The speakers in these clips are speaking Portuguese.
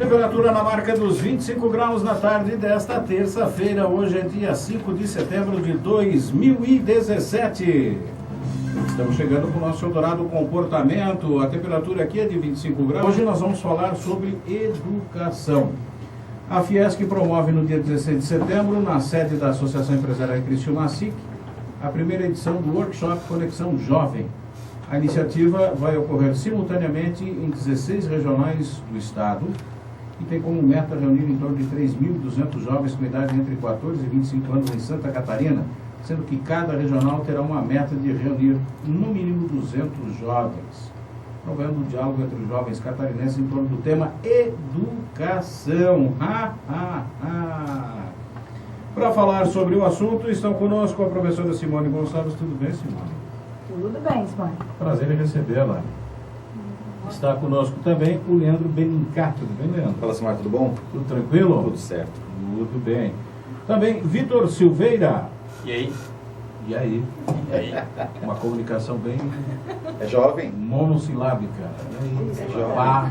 Temperatura na marca dos 25 graus na tarde desta terça-feira. Hoje é dia 5 de setembro de 2017. Estamos chegando com o nosso Eldorado Comportamento. A temperatura aqui é de 25 graus. Hoje nós vamos falar sobre educação. A Fiesc promove no dia 16 de setembro, na sede da Associação Empresarial Criciúma SIC, a primeira edição do Workshop Conexão Jovem. A iniciativa vai ocorrer simultaneamente em 16 regionais do estado e tem como meta reunir em torno de 3.200 jovens com idade entre 14 e 25 anos em Santa Catarina, sendo que cada regional terá uma meta de reunir no mínimo 200 jovens, promovendo o diálogo entre os jovens catarinenses em torno do tema educação. Para falar sobre o assunto, estão conosco a professora Simone Gonçalves. Tudo bem, Simone? Tudo bem, Simone. Prazer em recebê-la. Está conosco também o Leandro Benincá. Tudo bem, Leandro? Fala, Simone, tudo bom? Tudo tranquilo? Tudo certo. Tudo bem. Também Vitor Silveira. E aí? E aí? E aí? Uma comunicação bem É jovem? monossilábica. E aí? É jovem. Pá.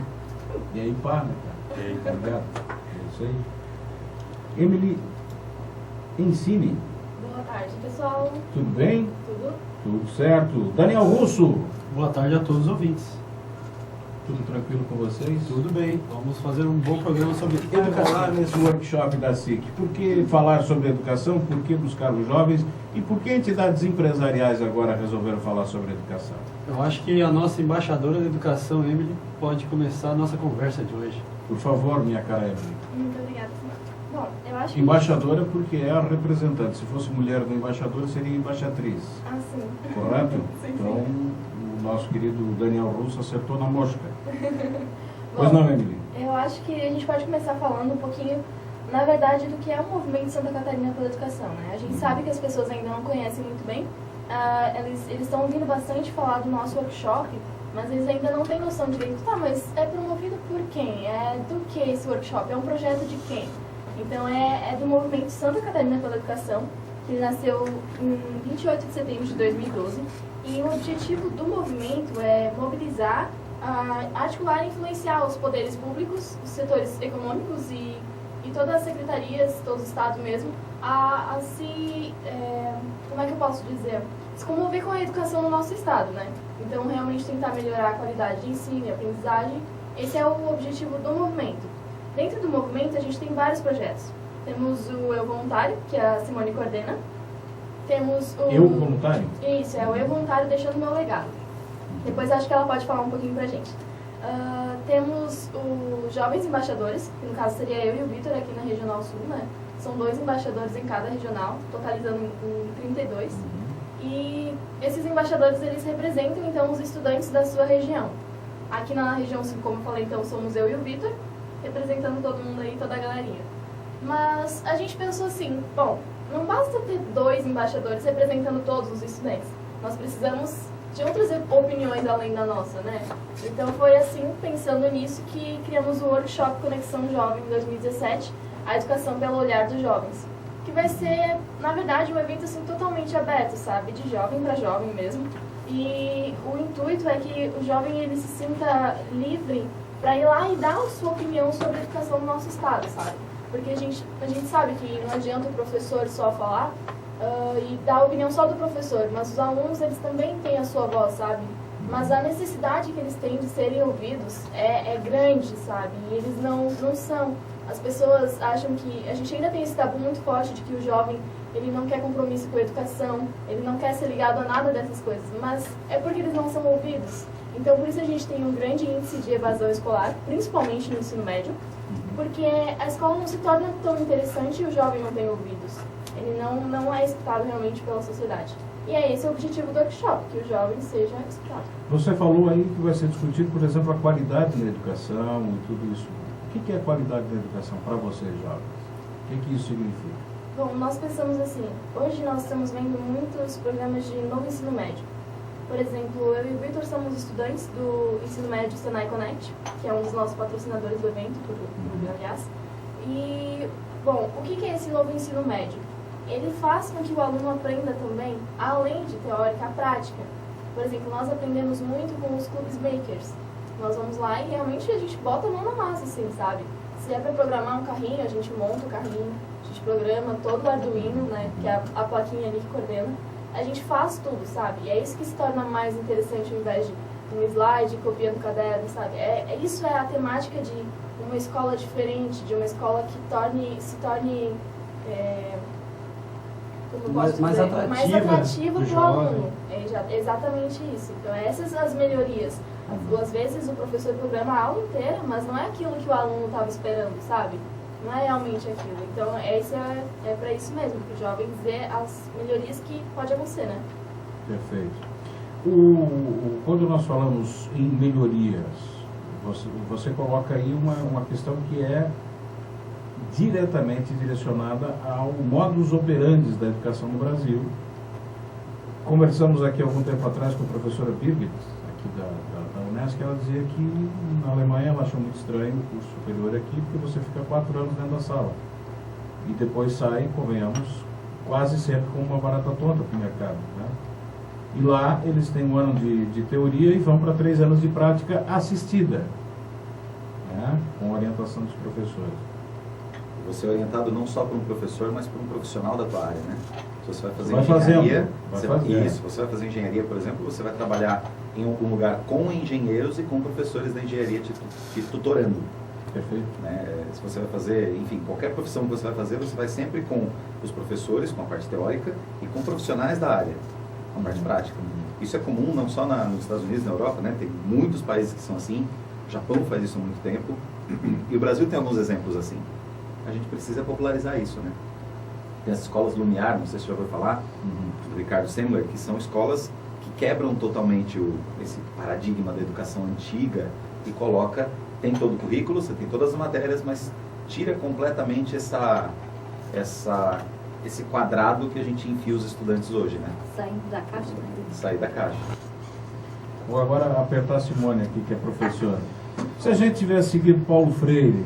E aí, pá, né, cara? E aí? Tá ligado? É isso aí. Emily Ensine. Boa tarde, pessoal. Tudo bem? Tudo? Tudo certo. Daniel Russo. Boa tarde a todos os ouvintes. Tudo tranquilo com vocês? Tudo bem, vamos fazer um bom programa sobre Falar educação. nesse workshop da SIC, por que falar sobre educação, por que buscar os jovens e por que entidades empresariais agora resolveram falar sobre educação? Eu acho que a nossa embaixadora da educação, Emily, pode começar a nossa conversa de hoje. Por favor, minha cara Emily. Muito obrigada. Bom, eu acho que... Embaixadora porque é a representante. Se fosse mulher do embaixador, seria embaixatriz. Ah, sim. Correto? Sim, Então, sim. o nosso querido Daniel Russo acertou na mosca. Bom, Pois não, Emily? eu acho que a gente pode começar falando um pouquinho, na verdade, do que é o movimento Santa Catarina pela educação, né? A gente sabe que as pessoas ainda não conhecem muito bem. Eles estão ouvindo bastante falar do nosso workshop, mas eles ainda não têm noção direito. Tá, mas é promovido por quem? É do que esse workshop? É um projeto de quem? Então, é do movimento Santa Catarina pela Educação, que nasceu em 28 de setembro de 2012. E o objetivo do movimento é mobilizar, articular e influenciar os poderes públicos, os setores econômicos e todas as secretarias, todo o Estado mesmo, a se, como é que eu posso dizer, se comover com a educação no nosso Estado, né? Então, realmente tentar melhorar a qualidade de ensino e aprendizagem, esse é o objetivo do movimento. Dentro do movimento, a gente tem vários projetos. Temos o Eu Voluntário, que a Simone coordena. Temos o... Eu voluntário? Isso, é o Eu Voluntário Deixando Meu Legado. Depois acho que ela pode falar um pouquinho pra gente. Temos os Jovens Embaixadores, que no caso seria eu e o Vitor aqui na Regional Sul, né? São 2 embaixadores em cada regional, totalizando em 32. E esses embaixadores, eles representam, então, os estudantes da sua região. Aqui na região Sul, como eu falei, então, somos eu e o Vitor, representando todo mundo aí, toda a galerinha. Mas a gente pensou assim, bom, não basta ter 2 embaixadores representando todos os estudantes. Nós precisamos de outras opiniões além da nossa, né? Então foi assim, pensando nisso, que criamos o Workshop Conexão Jovem em 2017, a educação pelo olhar dos jovens. Que vai ser, na verdade, um evento assim totalmente aberto, sabe? De jovem para jovem mesmo. E o intuito é que o jovem ele se sinta livre para ir lá e dar a sua opinião sobre a educação no nosso estado, sabe? Porque a gente sabe que não adianta o professor só falar e dar a opinião só do professor, mas os alunos eles também têm a sua voz, sabe? Mas a necessidade que eles têm de serem ouvidos é grande, sabe? E eles não são. As pessoas acham que... A gente ainda tem esse tabu muito forte de que o jovem ele não quer compromisso com a educação, ele não quer ser ligado a nada dessas coisas, mas é porque eles não são ouvidos. Então, por isso a gente tem um grande índice de evasão escolar, principalmente no ensino médio, porque a escola não se torna tão interessante e o jovem não tem ouvidos. Ele não é escutado realmente pela sociedade. E é esse o objetivo do workshop, que o jovem seja escutado. Você falou aí que vai ser discutido, por exemplo, a qualidade na educação e tudo isso. O que é a qualidade da educação para vocês, jovens? O que isso significa? Bom, nós pensamos assim, hoje nós estamos vendo muitos programas de novo ensino médio. Por exemplo, eu e o Vitor somos estudantes do ensino médio Senai Connect, que é um dos nossos patrocinadores do evento, aliás. E, bom, o que é esse novo ensino médio? Ele faz com que o aluno aprenda também, além de teórica, a prática. Por exemplo, nós aprendemos muito com os clubes makers. Nós vamos lá e realmente a gente bota a mão na massa, assim, sabe? Se é para programar um carrinho, a gente monta o carrinho, a gente programa todo o Arduino, né? Que é a plaquinha ali que coordena. A gente faz tudo, sabe? E é isso que se torna mais interessante ao invés de um slide, copiando o caderno, sabe? Isso é a temática de uma escola diferente, de uma escola que se torne mais atrativa para o aluno. É exatamente isso. Então, essas são as melhorias. Às vezes o professor programa a aula inteira, mas não é aquilo que o aluno estava esperando, sabe? Não é realmente aquilo. Então, esse é para isso mesmo, para o jovem ver as melhorias que pode acontecer, né? Perfeito. Quando nós falamos em melhorias, você coloca aí uma questão que é diretamente direcionada ao modus operandi da educação no Brasil. Conversamos aqui algum tempo atrás com a professora Birgit, aqui da Unesco, ela dizia que na Alemanha ela achou muito estranho o curso superior aqui, porque você fica 4 anos dentro da sala e depois sai, convenhamos, quase sempre com uma barata tonta para o mercado, né? E lá eles têm 1 ano de teoria e vão para 3 anos de prática assistida, né? Com orientação dos professores. Você é orientado não só por um professor, mas por um profissional da tua área, né? Se você vai fazer engenharia, você vai fazer engenharia, por exemplo, você vai trabalhar em algum lugar com engenheiros e com professores da engenharia te tutorando. Perfeito. Né? Se você vai fazer, enfim, qualquer profissão que você vai fazer, você vai sempre com os professores, com a parte teórica e com profissionais da área, com a parte prática. Isso é comum não só nos Estados Unidos, na Europa, né? Tem muitos países que são assim. O Japão faz isso há muito tempo e o Brasil tem alguns exemplos assim. A gente precisa popularizar isso, né? Tem as escolas Lumiar, não sei se você já ouviu falar, do Ricardo Semler, que são escolas que quebram totalmente esse paradigma da educação antiga e tem todo o currículo, você tem todas as matérias, mas tira completamente esse quadrado que a gente enfia os estudantes hoje, né? Saindo da caixa, né? Sair da caixa. Vou agora apertar a Simone aqui, que é professora. Se a gente tivesse seguido Paulo Freire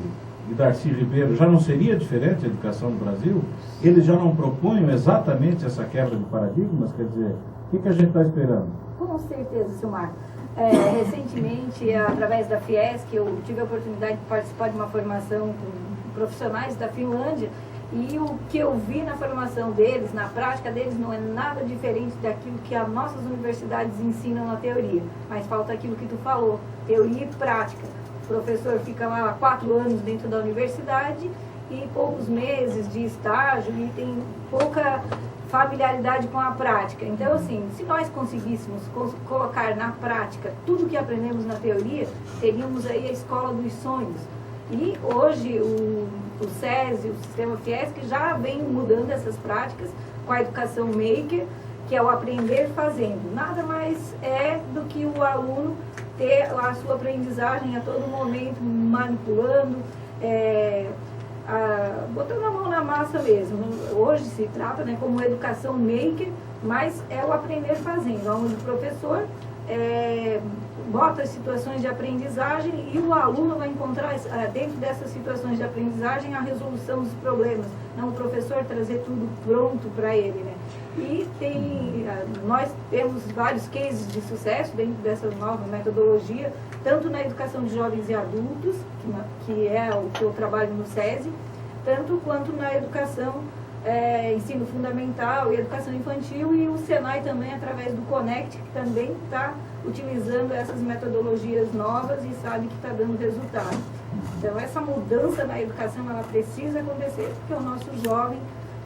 e Darcy Ribeiro, já não seria diferente a educação no Brasil? Eles já não propõem exatamente essa quebra de paradigmas? Quer dizer, o que a gente está esperando? Com certeza, Silmar. Recentemente, através da Fiesc, eu tive a oportunidade de participar de uma formação com profissionais da Finlândia, e o que eu vi na formação deles, na prática deles, não é nada diferente daquilo que as nossas universidades ensinam na teoria. Mas falta aquilo que tu falou, teoria e prática. O professor fica lá 4 anos dentro da universidade e poucos meses de estágio e tem pouca familiaridade com a prática. Então, assim, se nós conseguíssemos colocar na prática tudo que aprendemos na teoria, teríamos aí a escola dos sonhos. E hoje o SESI, o Sistema Fiesc, já vem mudando essas práticas com a educação maker, que é o aprender fazendo. Nada mais é do que o aluno ter a sua aprendizagem a todo momento manipulando, botando a mão na massa mesmo. Hoje se trata, né, como educação maker, mas é o aprender fazendo, onde o professor bota as situações de aprendizagem e o aluno vai encontrar dentro dessas situações de aprendizagem a resolução dos problemas, não o professor trazer tudo pronto para ele, né? E nós temos vários cases de sucesso dentro dessa nova metodologia, tanto na educação de jovens e adultos, que é o que eu trabalho no SESI, tanto quanto na educação ensino fundamental e educação infantil, e o Senai também através do Connect, que também está utilizando essas metodologias novas e sabe que está dando resultado. Então essa mudança na educação, ela precisa acontecer, porque o nosso jovem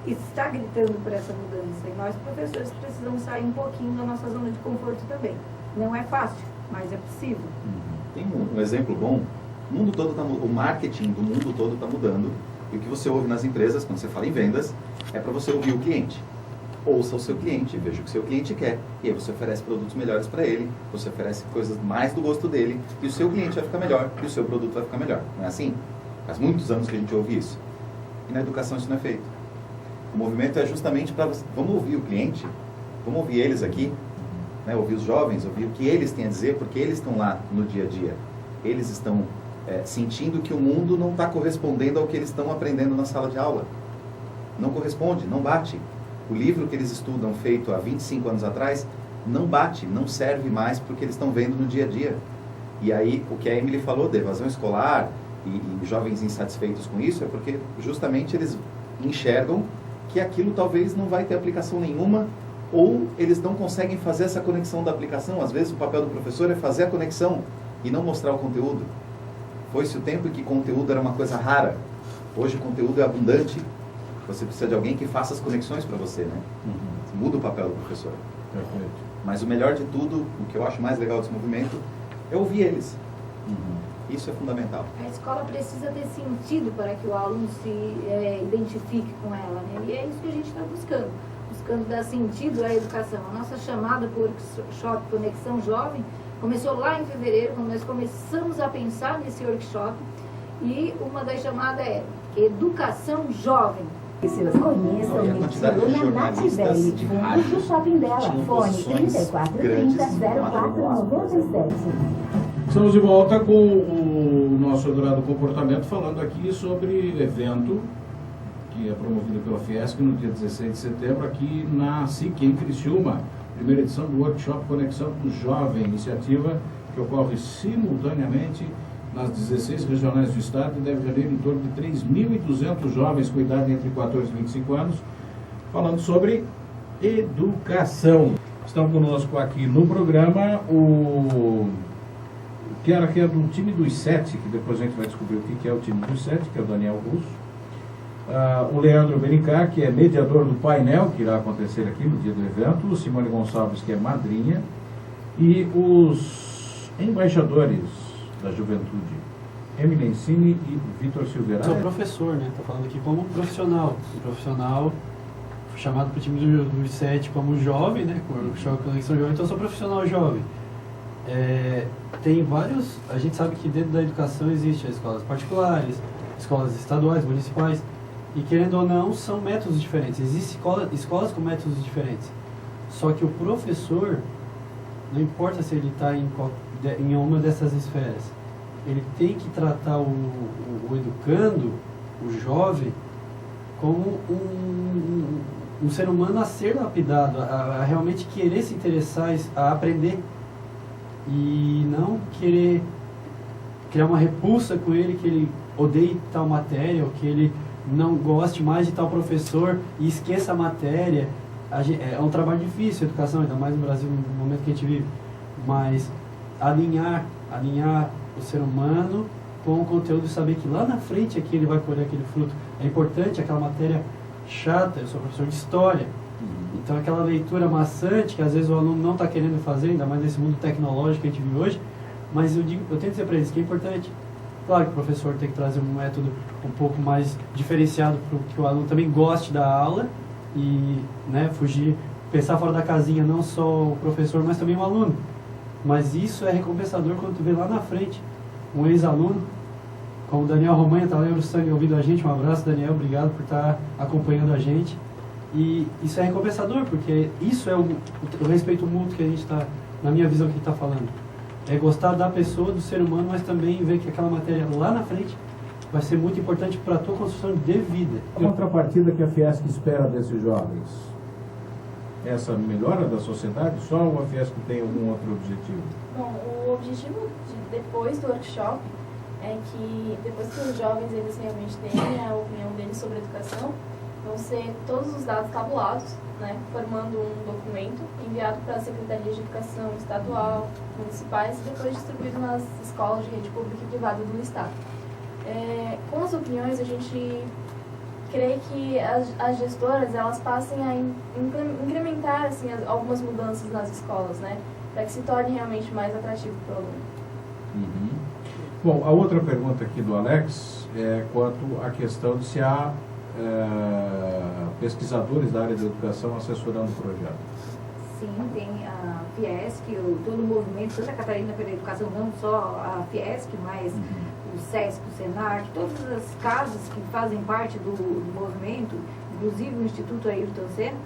está gritando por essa mudança, e nós professores precisamos sair um pouquinho da nossa zona de conforto também. Não é fácil, mas é possível. Tem um exemplo bom. O mundo todo o marketing do mundo todo está mudando. E o que você ouve nas empresas, quando você fala em vendas, é para você ouvir o cliente. Ouça o seu cliente, veja o que o seu cliente quer. E aí você oferece produtos melhores para ele, você oferece coisas mais do gosto dele, e o seu cliente vai ficar melhor, e o seu produto vai ficar melhor. Não é assim? Faz muitos anos que a gente ouve isso. E na educação isso não é feito. O movimento é justamente para... Vamos ouvir o cliente, vamos ouvir eles aqui, né? Ouvir os jovens, ouvir o que eles têm a dizer, porque eles estão lá no dia a dia. Eles estão sentindo que o mundo não está correspondendo ao que eles estão aprendendo na sala de aula. Não corresponde, não bate. O livro que eles estudam, feito há 25 anos atrás, não bate, não serve mais porque eles estão vendo no dia a dia. E aí, o que a Emily falou de evasão escolar e jovens insatisfeitos com isso, é porque justamente eles enxergam que aquilo talvez não vai ter aplicação nenhuma, ou eles não conseguem fazer essa conexão da aplicação. Às vezes o papel do professor é fazer a conexão e não mostrar o conteúdo. Foi-se o tempo em que conteúdo era uma coisa rara. Hoje o conteúdo é abundante. Você precisa de alguém que faça as conexões para você, né? Muda o papel do professor. Perfeito. Mas o melhor de tudo, o que eu acho mais legal desse movimento, é ouvir eles. Isso é fundamental. A escola precisa ter sentido para que o aluno se identifique com ela, né? E é isso que a gente está buscando dar sentido à educação. A nossa chamada por workshop Conexão Jovem começou lá em fevereiro, quando nós começamos a pensar nesse workshop, e uma das chamadas é Educação Jovem. Conheça o Medicina Nativelli, do shopping dela, fone 3430-0497. Estamos de volta com o nosso Eldorado Comportamento, falando aqui sobre o evento que é promovido pela Fiesc no dia 16 de setembro, aqui na SIC, em Criciúma. Primeira edição do Workshop Conexão do Jovem, iniciativa que ocorre simultaneamente nas 16 regionais do estado e deve reunir em torno de 3.200 jovens com idade entre 14 e 25 anos, falando sobre educação. Estão conosco aqui no programa o que é do time dos 7, que depois a gente vai descobrir o que é o time dos 7, que é o Daniel Russo. O Leandro Benicar, que é mediador do painel, que irá acontecer aqui no dia do evento. O Simone Gonçalves, que é madrinha. E os embaixadores da juventude, Emily Encini e Vitor Silveira. Sou professor, né? Estou falando aqui como profissional. Um profissional chamado para o time dos 7 como jovem, né? Com o Workshop Conexão Jovem. Então eu sou profissional jovem. Tem vários... A gente sabe que dentro da educação existem as escolas particulares, escolas estaduais, municipais. E querendo ou não, são métodos diferentes. Existem escolas com métodos diferentes. Só que o professor, não importa se ele está em uma dessas esferas, ele tem que tratar o educando, o jovem, como um ser humano a ser lapidado, a realmente querer se interessar, a aprender. E não querer criar uma repulsa com ele, que ele odeie tal matéria, ou que ele não goste mais de tal professor e esqueça a matéria. É um trabalho difícil a educação, ainda mais no Brasil, no momento que a gente vive. Mas alinhar o ser humano com o conteúdo e saber que lá na frente aqui ele vai colher aquele fruto. É importante aquela matéria chata. Eu sou professor de história. Então aquela leitura maçante que às vezes o aluno não está querendo fazer, ainda mais nesse mundo tecnológico que a gente vive hoje, mas eu tento dizer para eles que é importante. Claro que o professor tem que trazer um método um pouco mais diferenciado para que o aluno também goste da aula e, né, pensar fora da casinha, não só o professor, mas também o aluno. Mas isso é recompensador quando tu vê lá na frente um ex-aluno, como o Daniel Romanha, está lá em Uruçanga ouvindo a gente. Um abraço, Daniel, obrigado por estar acompanhando a gente. E isso é recompensador, porque isso é o respeito mútuo que a gente está, na minha visão, que está falando. É gostar da pessoa, do ser humano, mas também ver que aquela matéria lá na frente vai ser muito importante para a tua construção de vida. A contrapartida que a Fiesc espera desses jovens? Essa melhora da sociedade? Só ou a Fiesc tem algum outro objetivo? Bom, o objetivo depois do workshop é que depois que os jovens eles realmente tenham a opinião deles sobre a educação, vão ser todos os dados tabulados, né, formando um documento enviado para a Secretaria de Educação Estadual, municipais e depois distribuído nas escolas de rede pública e privada do Estado. Com as opiniões, a gente crê que as gestoras elas passem a incrementar assim, algumas mudanças nas escolas, né, para que se torne realmente mais atrativo para o aluno. Bom, a outra pergunta aqui do Alex é quanto à questão de se há pesquisadores da área da educação assessorando o projeto. Sim, tem a Fiesc, todo o movimento Santa Catarina pela Educação, não só a Fiesc, mas o SESC, o SENAC, todas as casas que fazem parte do movimento, inclusive o Instituto Ayrton Senna,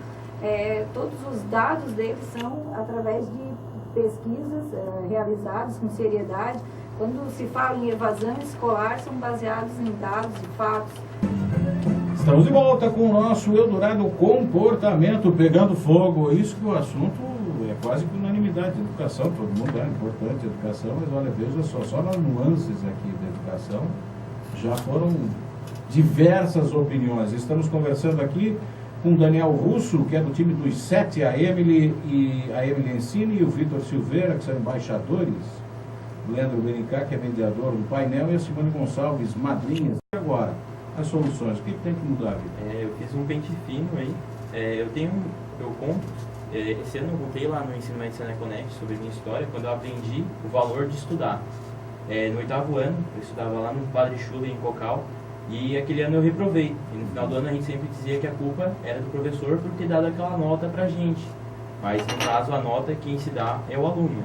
todos os dados deles são através de pesquisas realizadas com seriedade. Quando se fala em evasão escolar, são baseados em dados e fatos. Estamos de volta com o nosso Eldorado Comportamento pegando fogo. Isso que o assunto é quase que unanimidade. unanimidade. Educação, todo mundo é importante, educação, mas olha, veja só nas nuances aqui da educação, já foram diversas opiniões. Estamos conversando aqui com o Daniel Russo, que é do time dos 7, a Emily Ensine e o Vitor Silveira, que são embaixadores, o Leandro Benicá, que é mediador do painel, e a Simone Gonçalves, madrinhas. E agora, as soluções, o que tem que mudar, Vitor? Eu fiz um pente fino aí, eu conto, esse ano eu contei lá no Ensino Médio Senai Connect sobre a minha história, quando eu aprendi o valor de estudar. No 8º ano, eu estudava lá no Padre Chula, em Cocal, e aquele ano eu reprovei. E no final do ano a gente sempre dizia que a culpa era do professor por ter dado aquela nota pra gente. Mas no caso a nota quem se dá é o aluno.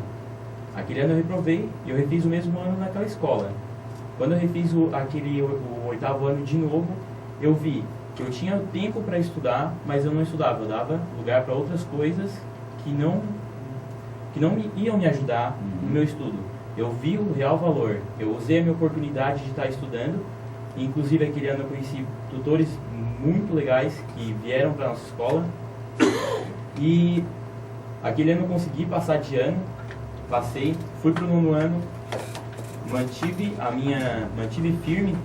Aquele ano eu reprovei e eu refiz o mesmo ano naquela escola. Quando eu refiz o 8º ano de novo, eu vi que eu tinha tempo para estudar, mas eu não estudava. Eu dava lugar para outras coisas que não iam me ajudar no meu estudo. Eu vi o real valor. Eu usei a minha oportunidade de estar estudando. Inclusive, aquele ano eu conheci tutores muito legais que vieram para a nossa escola. E aquele ano eu consegui passar de ano. Passei, fui para o 9º ano, mantive firme,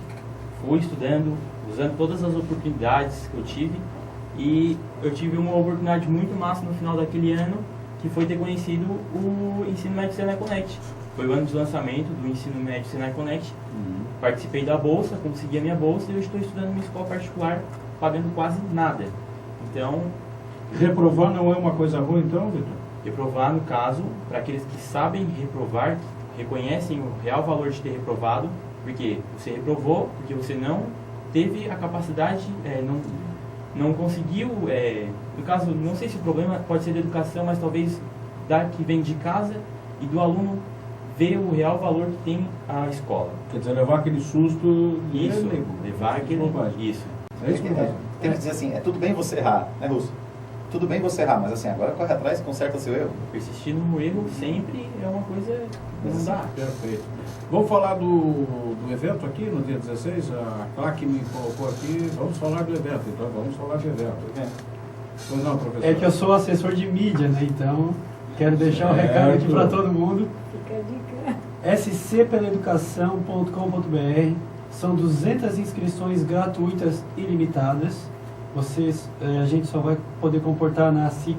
fui estudando, usando todas as oportunidades que eu tive. E eu tive uma oportunidade muito massa no final daquele ano, que foi ter conhecido o Ensino Médio Senai Connect. Foi o ano de lançamento do Ensino Médio Senai Connect. Participei da bolsa, consegui a minha bolsa e eu estou estudando numa escola particular, pagando quase nada. Então... Reprovar não é uma coisa ruim, então, Vitor? Reprovar, no caso, para aqueles que sabem reprovar, reconhecem o real valor de ter reprovado, porque você reprovou, porque você não teve a capacidade, não conseguiu, no caso, não sei se o problema pode ser da educação, mas talvez da que vem de casa e do aluno ver o real valor que tem a escola. Quer dizer, levar aquele susto... Isso, levar aquele... Isso. É isso que tem que dizer assim, é tudo bem você errar, né, Russo? Tudo bem você errar, mas assim, agora corre atrás e conserta seu erro. Persistir no erro sempre é uma coisa que não dá. Perfeito. Vamos falar do evento aqui no dia 16? A CLAC me colocou aqui, vamos falar do evento, então vamos falar do evento. Pois não, professor? É que eu sou assessor de mídia, né? Então, quero deixar o recado aqui para todo mundo. Fica a dica. scpelaeducação.com.br. São 200 inscrições gratuitas ilimitadas. A gente só vai poder comportar na SIC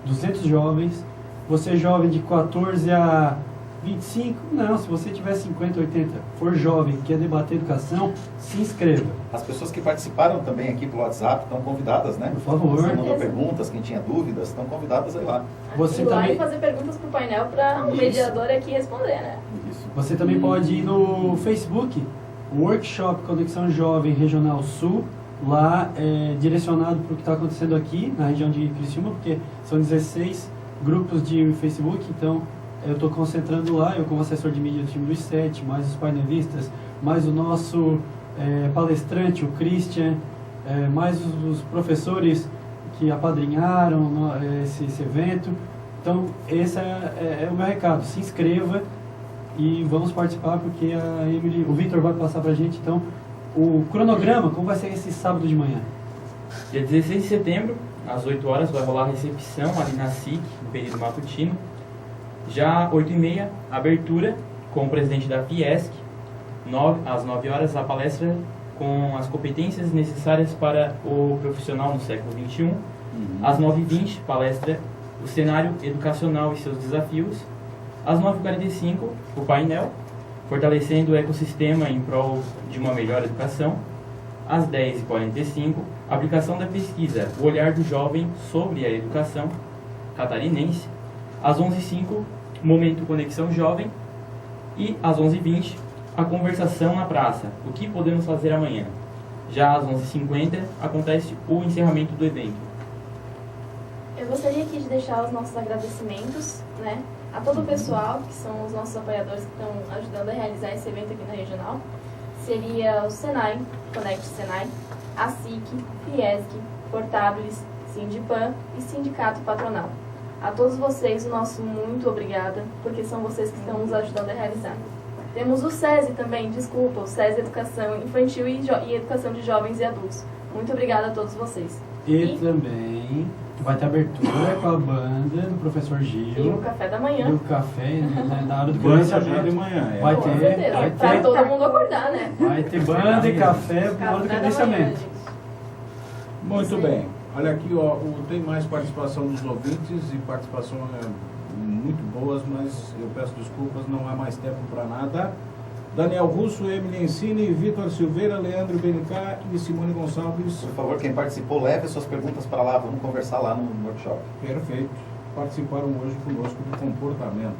200 jovens. Você jovem de 14 a 25, não, se você tiver 50, 80, for jovem, quer debater educação, se inscreva. As pessoas que participaram também aqui pelo WhatsApp estão convidadas, né? Por favor. Você mandou perguntas, quem tinha dúvidas, estão convidadas aí lá. Você ir lá também... e fazer perguntas pro painel para o mediador aqui responder, né? Isso. Você também pode ir no Facebook, Workshop Conexão Jovem Regional Sul, lá direcionado para o que está acontecendo aqui na região de Criciúma, porque são 16 grupos de Facebook, então eu estou concentrando lá, eu como assessor de mídia do time dos 7, mais os painelistas, mais o nosso palestrante, o Christian, mais os professores que apadrinharam esse evento. Então esse é o meu recado, se inscreva e vamos participar, porque o Vitor vai passar para a gente então o cronograma, como vai ser esse sábado de manhã. Dia 16 de setembro, às 8 horas, vai rolar a recepção ali na SIC, no período matutino. Já 8h30, abertura com o presidente da Fiesc. Às 9 horas, a palestra com as competências necessárias para o profissional no século XXI. Às 9h20, palestra o cenário educacional e seus desafios. Às 9h45, o painel, fortalecendo o ecossistema em prol de uma melhor educação. Às 10h45, aplicação da pesquisa, o olhar do jovem sobre a educação catarinense. Às 11h05, momento Conexão Jovem. E às 11h20, a conversação na praça, o que podemos fazer amanhã. Já às 11h50, acontece o encerramento do evento. Eu gostaria aqui de deixar os nossos agradecimentos, né, a todo o pessoal, que são os nossos apoiadores que estão ajudando a realizar esse evento aqui na Regional. Seria o Senai, Connect Senai, a SIC, Fiesc, Portábilis, Sindipan e Sindicato Patronal. A todos vocês, o nosso muito obrigada, porque são vocês que estão nos ajudando a realizar. Temos o SESI também, o SESI Educação Infantil e Educação de Jovens e Adultos. Muito obrigada a todos vocês. E também vai ter abertura com a banda do professor Gil. E o café da manhã. E o café, né, na hora do Banda já credenciamento. de manhã. É. Vai Com ter, certeza. vai Pra ter. todo mundo acordar, né? Vai ter banda e café na hora do Café da manhã, credenciamento. gente. Muito Sim. bem. Olha aqui, ó, tem mais participação dos ouvintes e participação muito boas, mas eu peço desculpas, não há mais tempo para nada. Daniel Russo, Emily Ensine, Vitor Silveira, Leandro Benicá e Simone Gonçalves. Por favor, quem participou, leve suas perguntas para lá, vamos conversar lá no workshop. Perfeito. Participaram hoje conosco do comportamento.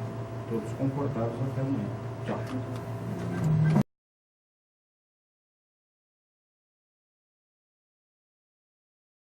Todos comportados até amanhã. Tchau.